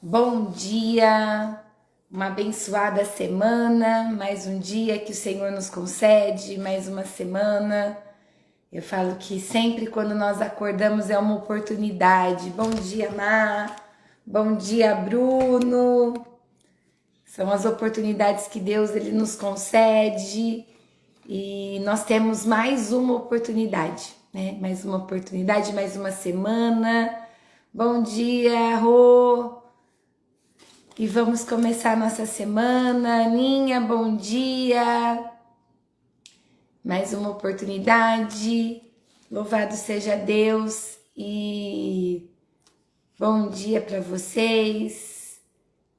Bom dia, uma abençoada semana, mais um dia que o Senhor nos concede, mais uma semana. Eu falo que sempre quando nós acordamos é uma oportunidade. Bom dia, Má. Bom dia, Bruno. São as oportunidades que Deus ele nos concede e nós temos mais uma oportunidade, né? Mais uma oportunidade, mais uma semana. Bom dia, Rô. E vamos começar nossa semana. Aninha, bom dia. Mais uma oportunidade. Louvado seja Deus e bom dia para vocês.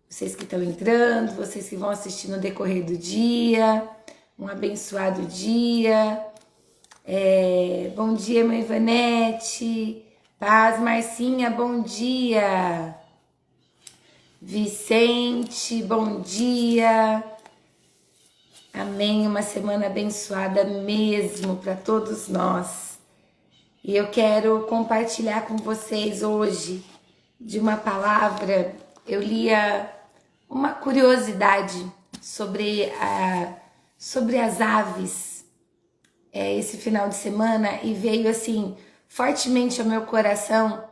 Vocês que estão entrando, vocês que vão assistir no decorrer do dia. Um abençoado dia. Bom dia, mãe Ivanete. Paz, Marcinha, bom dia. Vicente, bom dia. Amém. Uma semana abençoada mesmo para todos nós. E eu quero compartilhar com vocês hoje de uma palavra. Eu lia uma curiosidade sobre as aves esse final de semana e veio assim fortemente ao meu coração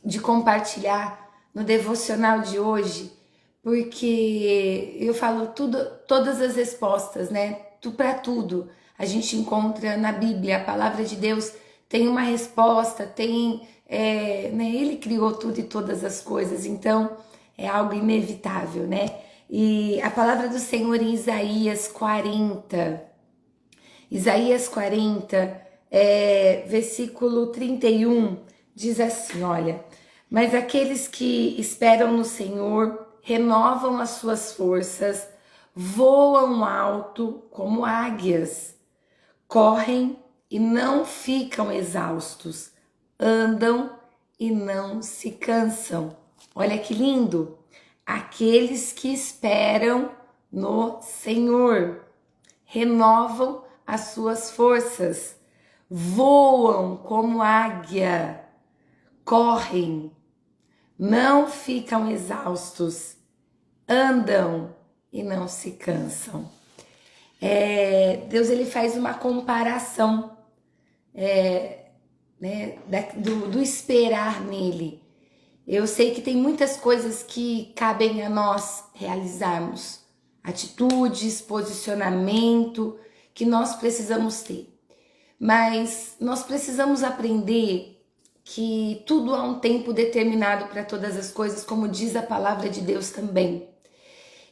de compartilhar no devocional de hoje, porque eu falo todas as respostas, né? Para tudo a gente encontra na Bíblia. A palavra de Deus tem uma resposta, né? Ele criou tudo e todas as coisas, então é algo inevitável, né? E a palavra do Senhor em Isaías 40, versículo 31, diz assim, olha: mas aqueles que esperam no Senhor renovam as suas forças, voam alto como águias, correm e não ficam exaustos, andam e não se cansam. Olha que lindo! Aqueles que esperam no Senhor renovam as suas forças, voam como águia, correm, não ficam exaustos, andam e não se cansam. Deus ele faz uma comparação né, do esperar nele. Eu sei que tem muitas coisas que cabem a nós realizarmos, atitudes, posicionamento que nós precisamos ter. Mas nós precisamos aprender que tudo há um tempo determinado para todas as coisas, como diz a palavra de Deus também.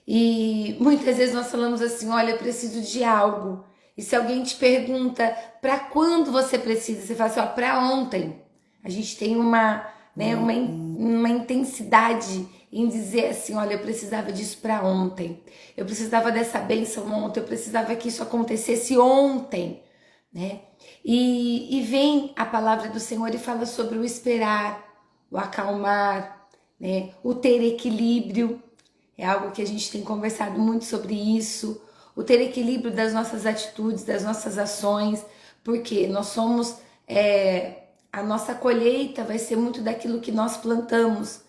E muitas vezes nós falamos assim, olha, eu preciso de algo. E se alguém te pergunta, para quando você precisa? Você fala assim, ó, para ontem. A gente tem uma intensidade em dizer assim, olha, eu precisava disso para ontem. Eu precisava dessa bênção ontem. Eu precisava que isso acontecesse ontem, né? E vem a palavra do Senhor e fala sobre o esperar, o acalmar, né? O ter equilíbrio. É algo que a gente tem conversado muito sobre isso. O ter equilíbrio das nossas atitudes, das nossas ações, porque nós somos, a nossa colheita vai ser muito daquilo que nós plantamos.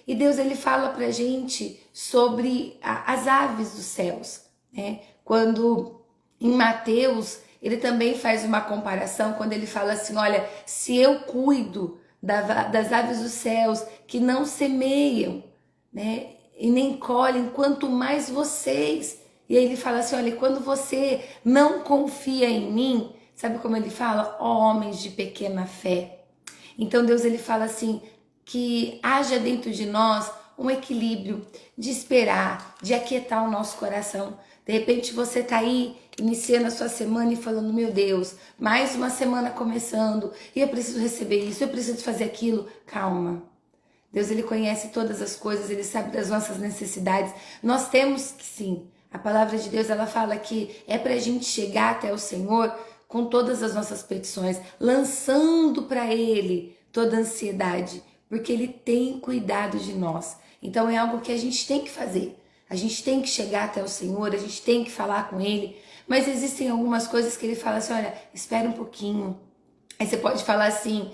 E Deus ele fala pra gente sobre as aves dos céus, né? Quando em Mateus ele também faz uma comparação quando ele fala assim, olha, se eu cuido das aves dos céus que não semeiam, né, e nem colhem, quanto mais vocês. E aí ele fala assim, olha, quando você não confia em mim, sabe como ele fala? Homens de pequena fé. Então Deus ele fala assim, que haja dentro de nós um equilíbrio de esperar, de aquietar o nosso coração. De repente você tá aí iniciando a sua semana e falando, meu Deus, mais uma semana começando, e eu preciso receber isso, eu preciso fazer aquilo. Calma. Deus ele conhece todas as coisas, ele sabe das nossas necessidades. Nós temos que sim, a palavra de Deus ela fala que é pra gente chegar até o Senhor com todas as nossas petições, lançando para ele toda a ansiedade, porque ele tem cuidado de nós. Então é algo que a gente tem que fazer. A gente tem que chegar até o Senhor, a gente tem que falar com ele, mas existem algumas coisas que ele fala assim, olha, espera um pouquinho. Aí você pode falar assim,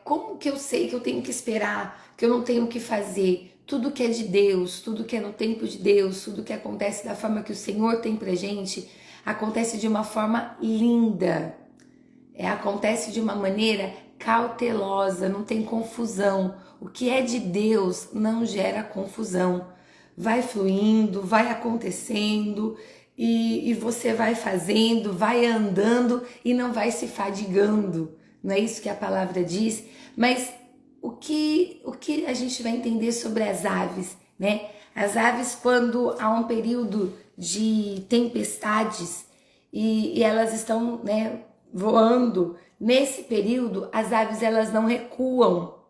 como que eu sei que eu tenho que esperar, que eu não tenho o que fazer? tudo que é de Deus, tudo que é no tempo de Deus, tudo que acontece da forma que o Senhor tem pra gente, acontece de uma forma linda. Acontece de uma maneira cautelosa, não tem confusão. O que é de Deus não gera confusão. Vai fluindo, vai acontecendo e você vai fazendo, vai andando e não vai se fadigando. Não é isso que a palavra diz? Mas o que a gente vai entender sobre as aves, né? As aves, quando há um período de tempestades e elas estão, né, voando, nesse período as aves elas não recuam.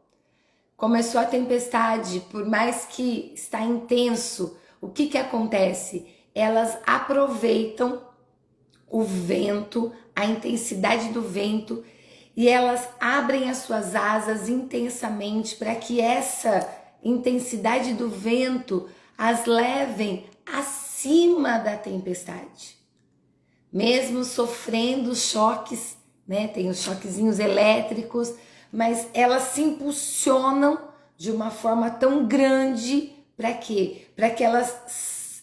Começou a tempestade, por mais que está intenso, o que acontece? Elas aproveitam o vento, a intensidade do vento, e elas abrem as suas asas intensamente para que essa intensidade do vento as levem acima da tempestade. Mesmo sofrendo choques, né? Tem os choquezinhos elétricos, mas elas se impulsionam de uma forma tão grande para quê? Para que elas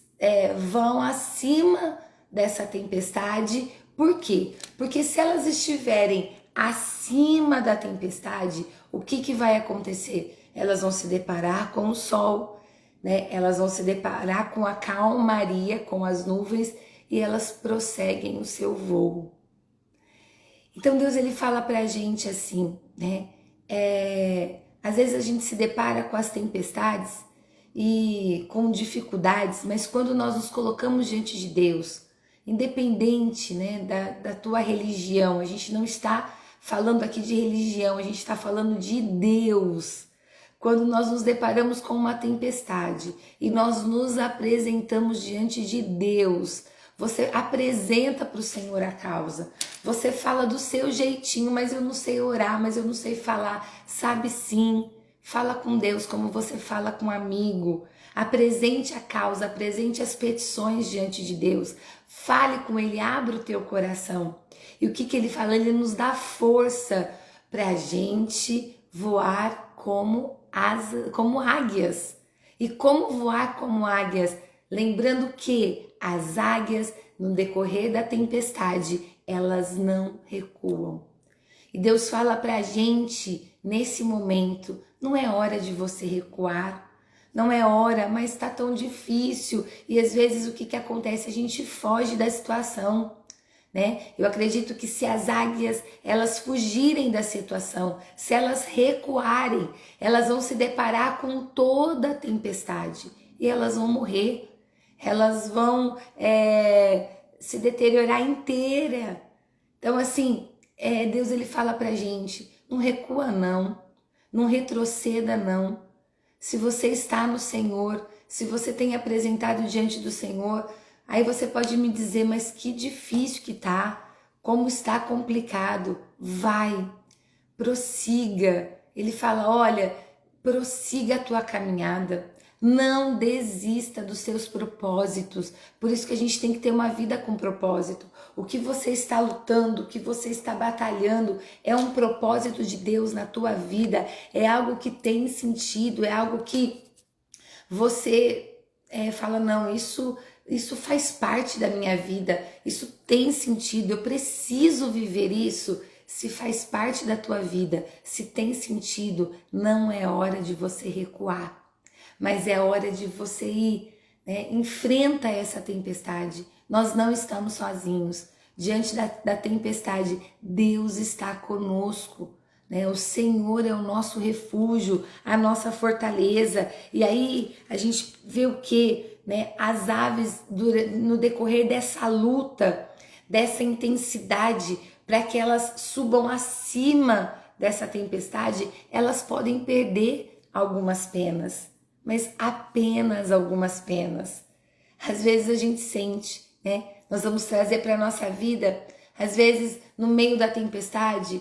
vão acima dessa tempestade. Por quê? Porque se elas estiverem acima da tempestade, o que vai acontecer? Elas vão se deparar com o sol, né? Elas vão se deparar com a calmaria, com as nuvens, e elas prosseguem o seu voo. Então Deus ele fala pra gente assim, né? Às vezes a gente se depara com as tempestades e com dificuldades, mas quando nós nos colocamos diante de Deus, independente, né, da tua religião, a gente não está falando aqui de religião, a gente está falando de Deus. Quando nós nos deparamos com uma tempestade e nós nos apresentamos diante de Deus, você apresenta para o Senhor a causa. Você fala do seu jeitinho, mas eu não sei orar, mas eu não sei falar. Sabe sim, fala com Deus como você fala com um amigo. Apresente a causa, apresente as petições diante de Deus. Fale com Ele, abra o teu coração. E o que Ele fala? Ele nos dá força para a gente voar como águias. E como voar como águias? Lembrando que as águias, no decorrer da tempestade, elas não recuam. E Deus fala pra gente, nesse momento, não é hora de você recuar, não é hora, mas tá tão difícil. E às vezes o que acontece? A gente foge da situação, né? Eu acredito que se as águias, elas fugirem da situação, se elas recuarem, elas vão se deparar com toda a tempestade e elas vão morrer. Elas vão se deteriorar inteira. Então assim, Deus ele fala pra gente, não recua não, não retroceda não. Se você está no Senhor, se você tem apresentado diante do Senhor, aí você pode me dizer, mas que difícil que tá, como está complicado. Vai, prossiga. Ele fala, olha, prossiga a tua caminhada. Não desista dos seus propósitos. Por isso que a gente tem que ter uma vida com propósito. O que você está lutando, o que você está batalhando é um propósito de Deus na tua vida. É algo que tem sentido, é algo que você fala, não, isso faz parte da minha vida, isso tem sentido, eu preciso viver isso. Se faz parte da tua vida, se tem sentido, não é hora de você recuar. Mas é hora de você ir, né? Enfrenta essa tempestade. Nós não estamos sozinhos. Diante da tempestade, Deus está conosco, né? O Senhor é o nosso refúgio, a nossa fortaleza. E aí a gente vê o quê? Né? As aves, no decorrer dessa luta, dessa intensidade, para que elas subam acima dessa tempestade, elas podem perder algumas penas. Mas apenas algumas penas. Às vezes a gente sente, né? Nós vamos trazer para a nossa vida, às vezes no meio da tempestade,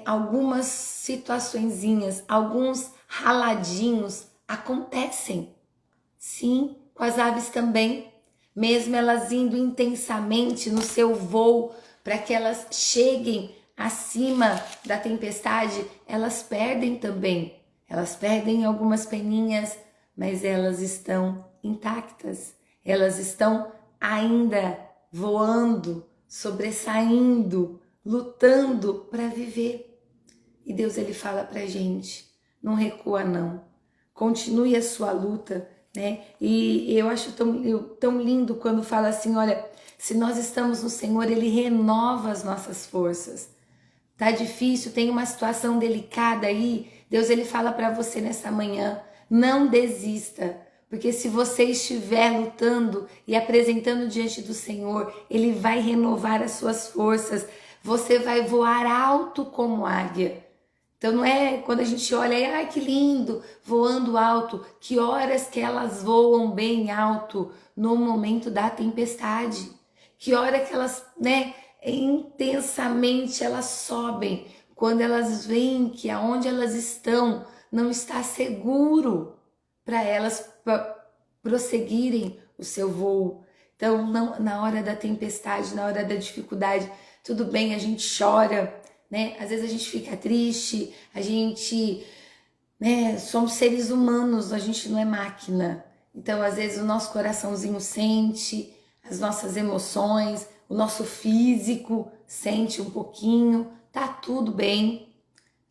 algumas situaçõezinhas, alguns raladinhos acontecem. Sim, com as aves também. Mesmo elas indo intensamente no seu voo para que elas cheguem acima da tempestade, elas perdem também. Elas perdem algumas peninhas, mas elas estão intactas. Elas estão ainda voando, sobressaindo, lutando para viver. E Deus, ele fala pra gente, não recua não. Continue a sua luta, né? E eu acho tão lindo quando fala assim, olha, se nós estamos no Senhor, ele renova as nossas forças. Tá difícil, tem uma situação delicada aí, Deus, ele fala para você nessa manhã, não desista, porque se você estiver lutando e apresentando diante do Senhor, ele vai renovar as suas forças, você vai voar alto como águia. Então não é quando a gente olha e, ai que lindo, voando alto, que horas que elas voam bem alto no momento da tempestade, que hora que elas, né, intensamente elas sobem, quando elas veem que aonde elas estão não está seguro para elas prosseguirem o seu voo. Então não, na hora da tempestade, na hora da dificuldade, tudo bem, a gente chora, né? Às vezes a gente fica triste, a gente, né, somos seres humanos, a gente não é máquina. Então, às vezes o nosso coraçãozinho sente, as nossas emoções, o nosso físico sente um pouquinho, tá tudo bem,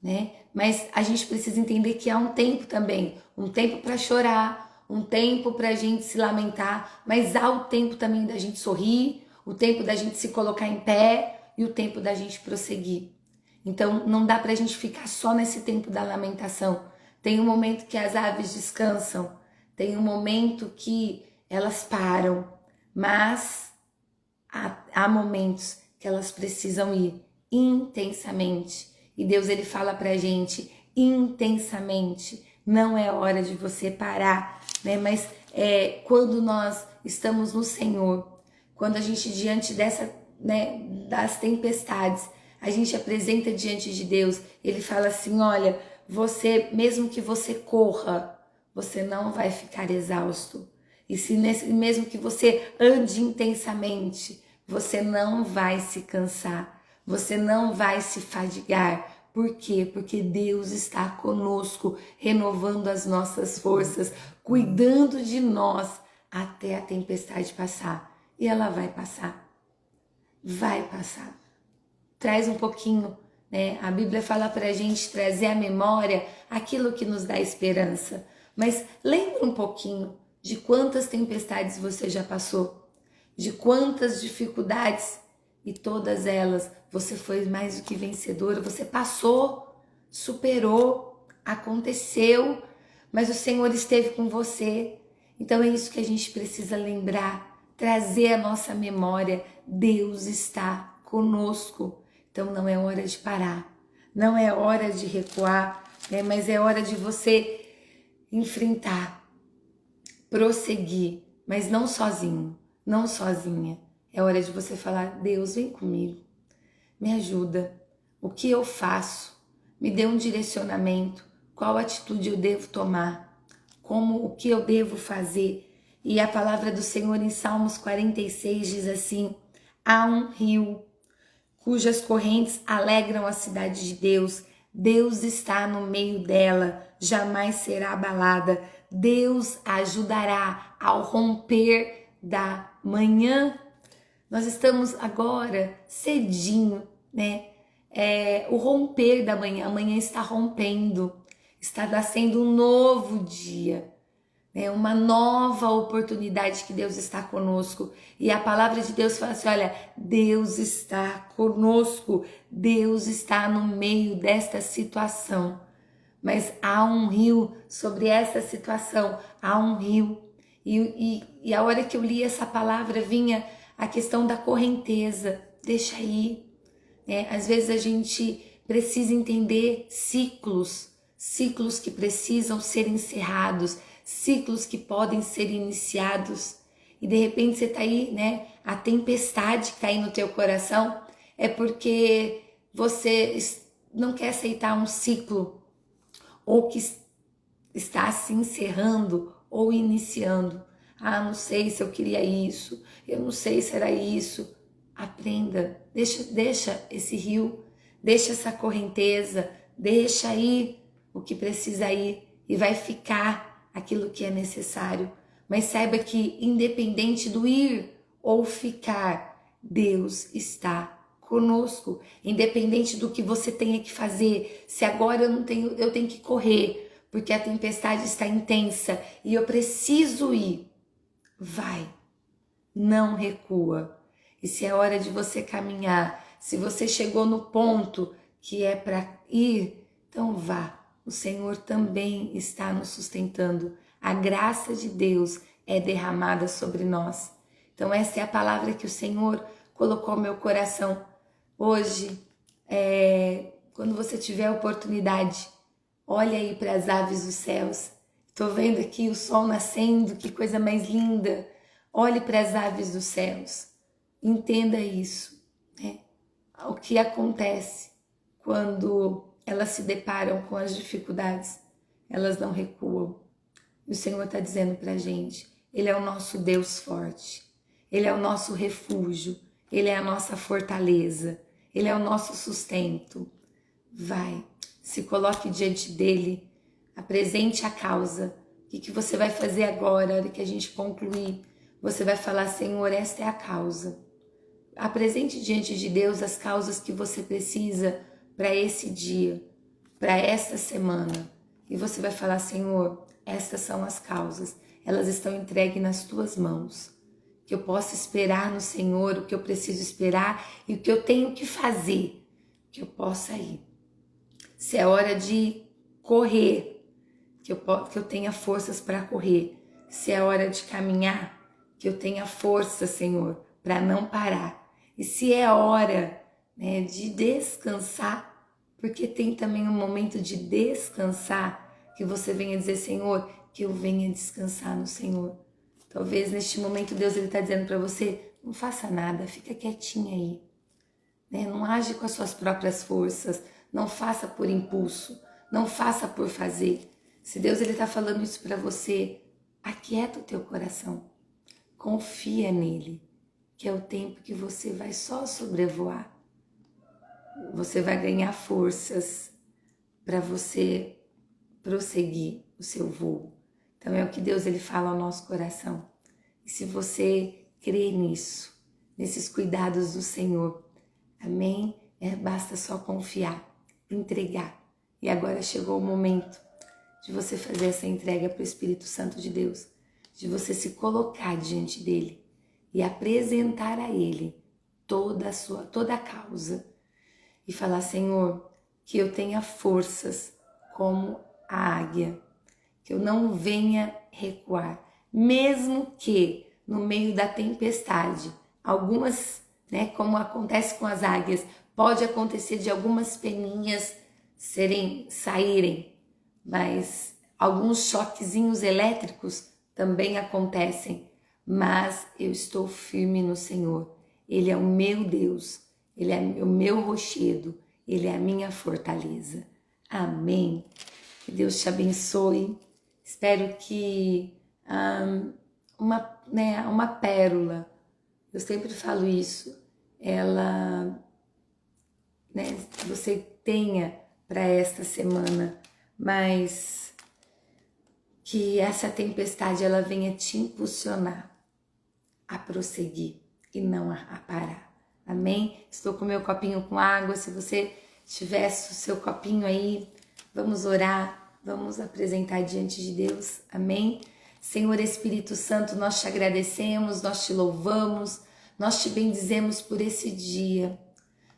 né? Mas a gente precisa entender que há um tempo também, um tempo para chorar, um tempo para a gente se lamentar, mas há o tempo também da gente sorrir, o tempo da gente se colocar em pé e o tempo da gente prosseguir. Então não dá pra gente ficar só nesse tempo da lamentação. Tem um momento que as aves descansam, tem um momento que elas param, mas há momentos que elas precisam ir intensamente. E Deus, ele fala pra gente intensamente. Não é hora de você parar, né? Mas quando nós estamos no Senhor, quando a gente diante dessa, né, das tempestades, a gente apresenta diante de Deus, ele fala assim, olha, você, mesmo que você corra, você não vai ficar exausto. E se mesmo que você ande intensamente, você não vai se cansar, você não vai se fadigar. Por quê? Porque Deus está conosco, renovando as nossas forças, cuidando de nós até a tempestade passar. E ela vai passar. Vai passar. Traz um pouquinho, né? A Bíblia fala pra gente trazer à memória aquilo que nos dá esperança. Mas lembra um pouquinho de quantas tempestades você já passou, de quantas dificuldades, e todas elas você foi mais do que vencedora, você passou, superou, aconteceu, mas o Senhor esteve com você. Então é isso que a gente precisa lembrar, trazer à nossa memória, Deus está conosco. Então não é hora de parar, não é hora de recuar, né? Mas é hora de você enfrentar, prosseguir, mas não sozinho, não sozinha. É hora de você falar, Deus, vem comigo, me ajuda. O que eu faço? Me dê um direcionamento, qual atitude eu devo tomar, o que eu devo fazer. E a palavra do Senhor em Salmos 46 diz assim, há um rio cujas correntes alegram a cidade de Deus. Deus está no meio dela, jamais será abalada. Deus ajudará ao romper da manhã. Nós estamos agora cedinho, né? O romper da manhã, amanhã está rompendo, está nascendo um novo dia. É uma nova oportunidade que Deus está conosco. E a palavra de Deus fala assim, olha, Deus está conosco, Deus está no meio desta situação. Mas há um rio sobre essa situação, há um rio. E a hora que eu li essa palavra vinha a questão da correnteza, deixa aí. Às vezes a gente precisa entender ciclos que precisam ser encerrados, ciclos que podem ser iniciados, e de repente você tá aí, né? A tempestade cai no teu coração, é porque você não quer aceitar um ciclo, ou que está se encerrando ou iniciando. Ah, não sei se eu queria isso, eu não sei se era isso. Aprenda, deixa esse rio, deixa essa correnteza, deixa aí o que precisa ir e vai ficar aquilo que é necessário. Mas saiba que independente do ir ou ficar, Deus está conosco. Independente do que você tenha que fazer, se agora eu tenho que correr, porque a tempestade está intensa e eu preciso ir, vai, não recua. E se é hora de você caminhar, se você chegou no ponto que é para ir, então vá. O Senhor também está nos sustentando. A graça de Deus é derramada sobre nós. Então essa é a palavra que o Senhor colocou no meu coração. Hoje, quando você tiver a oportunidade, olha aí para as aves dos céus. Estou vendo aqui o sol nascendo, que coisa mais linda. Olhe para as aves dos céus. Entenda isso, né? O que acontece quando elas se deparam com as dificuldades, elas não recuam. E o Senhor está dizendo para a gente, Ele é o nosso Deus forte, Ele é o nosso refúgio, Ele é a nossa fortaleza, Ele é o nosso sustento. Vai, se coloque diante dEle, apresente a causa. O que você vai fazer agora, na hora que a gente concluir? Você vai falar, Senhor, esta é a causa. Apresente diante de Deus as causas que você precisa para esse dia, para esta semana. E você vai falar, Senhor, estas são as causas. Elas estão entregues nas tuas mãos. Que eu possa esperar no Senhor o que eu preciso esperar e o que eu tenho que fazer, que eu possa ir. Se é hora de correr, que eu tenha forças para correr. Se é hora de caminhar, que eu tenha força, Senhor, para não parar. E se é hora, né, de descansar, porque tem também um momento de descansar, que você venha dizer, Senhor, que eu venha descansar no Senhor. Talvez neste momento Deus está dizendo para você, não faça nada, fica quietinha aí. Né? Não age com as suas próprias forças, não faça por impulso, não faça por fazer. Se Deus está falando isso para você, aquieta o teu coração, confia nele, que é o tempo que você vai só sobrevoar. Você vai ganhar forças para você prosseguir o seu voo. Então é o que Deus fala ao nosso coração. E se você crê nisso, nesses cuidados do Senhor, amém? Basta só confiar, entregar. E agora chegou o momento de você fazer essa entrega para o Espírito Santo de Deus, de você se colocar diante dele e apresentar a ele toda a causa e falar, Senhor, que eu tenha forças como a águia, que eu não venha recuar, mesmo que no meio da tempestade, algumas, né, como acontece com as águias, pode acontecer de algumas peninhas saírem, mas alguns choquezinhos elétricos também acontecem, mas eu estou firme no Senhor. Ele é o meu Deus, Ele é o meu rochedo, Ele é a minha fortaleza. Amém. Que Deus te abençoe. Espero que uma pérola, eu sempre falo isso, ela, né, você tenha para esta semana, mas que essa tempestade ela venha te impulsionar a prosseguir e não a parar. Amém? Estou com meu copinho com água. Se você tivesse o seu copinho aí, vamos orar, vamos apresentar diante de Deus. Amém? Senhor Espírito Santo, nós te agradecemos, nós te louvamos, nós te bendizemos por esse dia.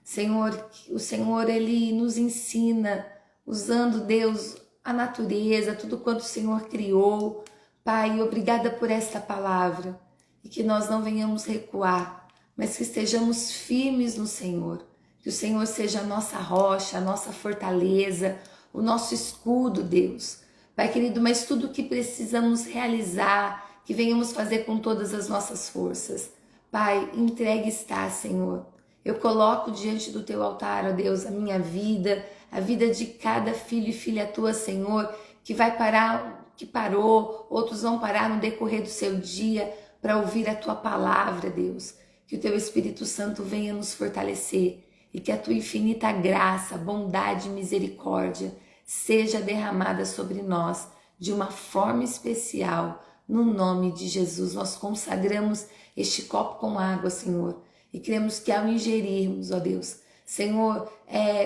Senhor, o Senhor, Ele nos ensina, usando, Deus, a natureza, tudo quanto o Senhor criou. Pai, obrigada por esta palavra e que nós não venhamos recuar, mas que estejamos firmes no Senhor. Que o Senhor seja a nossa rocha, a nossa fortaleza, o nosso escudo, Deus. Pai querido, mas tudo o que precisamos realizar, que venhamos fazer com todas as nossas forças. Pai, entregue está, Senhor. Eu coloco diante do teu altar, ó Deus, a minha vida, a vida de cada filho e filha tua, Senhor, que vai parar, que parou, outros vão parar no decorrer do seu dia para ouvir a tua palavra, Deus. Que o teu Espírito Santo venha nos fortalecer e que a tua infinita graça, bondade e misericórdia seja derramada sobre nós de uma forma especial. No nome de Jesus, nós consagramos este copo com água, Senhor, e cremos que ao ingerirmos, ó Deus, Senhor,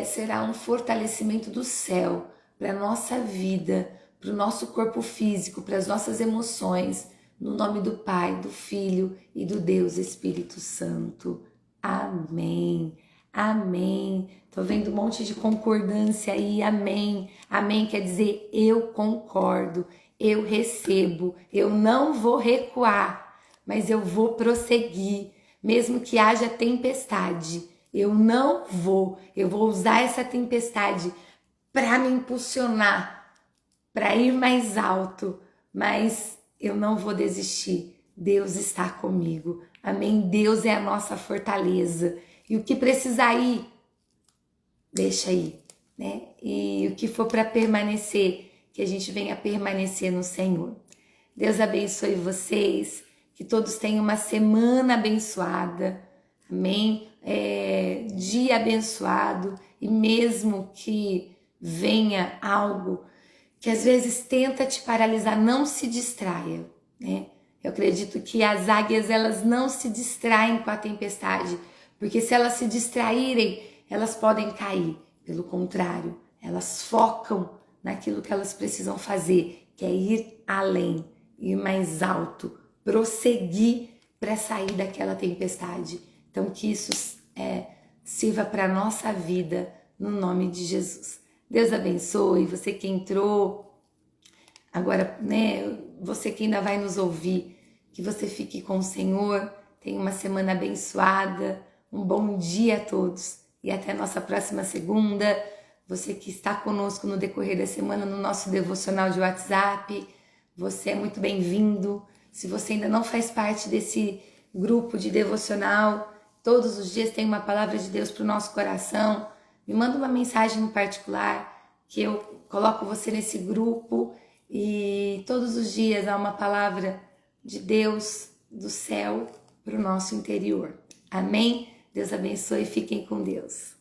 será um fortalecimento do céu para a nossa vida, para o nosso corpo físico, para as nossas emoções, no nome do Pai, do Filho e do Deus Espírito Santo. Amém. Amém. Tô vendo um monte de concordância aí. Amém. Amém quer dizer eu concordo, eu recebo, eu não vou recuar, mas eu vou prosseguir, mesmo que haja tempestade. Eu vou usar essa tempestade para me impulsionar, para ir mais alto, mas eu não vou desistir. Deus está comigo. Amém. Deus é a nossa fortaleza. E o que precisar ir, deixa aí, né? E o que for para permanecer, que a gente venha permanecer no Senhor. Deus abençoe vocês, que todos tenham uma semana abençoada. Amém. Dia abençoado, e mesmo que venha algo que às vezes tenta te paralisar, não se distraia, né? Eu acredito que as águias, elas não se distraem com a tempestade, porque se elas se distraírem, elas podem cair. Pelo contrário, elas focam naquilo que elas precisam fazer, que é ir além, ir mais alto, prosseguir para sair daquela tempestade. Então que isso sirva para a nossa vida, no nome de Jesus. Deus abençoe você que entrou, agora, né, você que ainda vai nos ouvir, que você fique com o Senhor, tenha uma semana abençoada, um bom dia a todos e até a nossa próxima segunda. Você que está conosco no decorrer da semana no nosso devocional de WhatsApp, você é muito bem-vindo. Se você ainda não faz parte desse grupo de devocional, todos os dias tem uma palavra de Deus para o nosso coração. Me manda uma mensagem no particular que eu coloco você nesse grupo e todos os dias há uma palavra de Deus do céu para o nosso interior. Amém? Deus abençoe e fiquem com Deus.